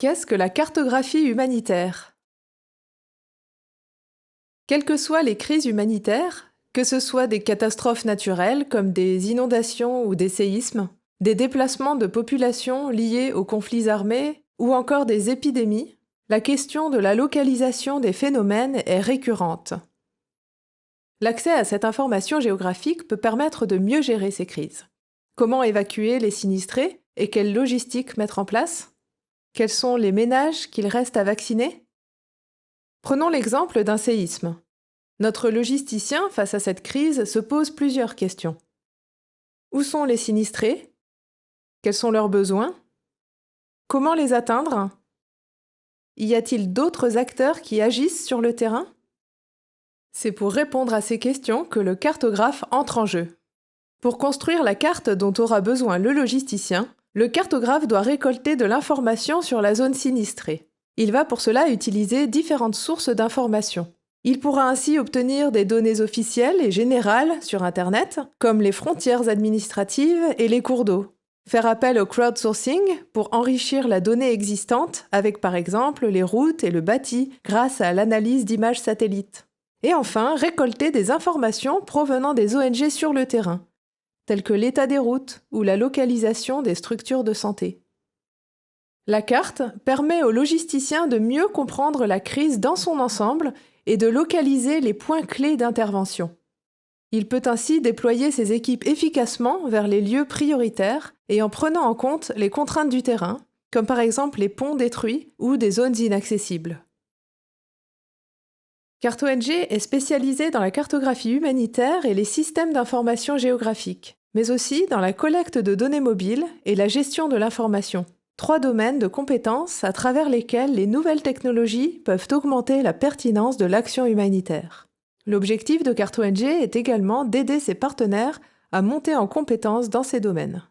Qu'est-ce que la cartographie humanitaire? Quelles que soient les crises humanitaires, que ce soit des catastrophes naturelles comme des inondations ou des séismes, des déplacements de populations liés aux conflits armés ou encore des épidémies, la question de la localisation des phénomènes est récurrente. L'accès à cette information géographique peut permettre de mieux gérer ces crises. Comment évacuer les sinistrés et quelle logistique mettre en place? Quels sont les ménages qu'il reste à vacciner? Prenons l'exemple d'un séisme. Notre logisticien, face à cette crise, se pose plusieurs questions. Où sont les sinistrés? Quels sont leurs besoins? Comment les atteindre? Y a-t-il d'autres acteurs qui agissent sur le terrain? C'est pour répondre à ces questions que le cartographe entre en jeu. Pour construire la carte dont aura besoin le logisticien, le cartographe doit récolter de l'information sur la zone sinistrée. Il va pour cela utiliser différentes sources d'informations. Il pourra ainsi obtenir des données officielles et générales sur Internet, comme les frontières administratives et les cours d'eau. Faire appel au crowdsourcing pour enrichir la donnée existante avec par exemple les routes et le bâti grâce à l'analyse d'images satellites. Et enfin, récolter des informations provenant des ONG sur le terrain, telles que l'état des routes ou la localisation des structures de santé. La carte permet aux logisticiens de mieux comprendre la crise dans son ensemble et de localiser les points clés d'intervention. Il peut ainsi déployer ses équipes efficacement vers les lieux prioritaires et en prenant en compte les contraintes du terrain, comme par exemple les ponts détruits ou des zones inaccessibles. CartoNG est spécialisé dans la cartographie humanitaire et les systèmes d'information géographique, mais aussi dans la collecte de données mobiles et la gestion de l'information. 3 domaines de compétences à travers lesquels les nouvelles technologies peuvent augmenter la pertinence de l'action humanitaire. L'objectif de CartoNG est également d'aider ses partenaires à monter en compétences dans ces domaines.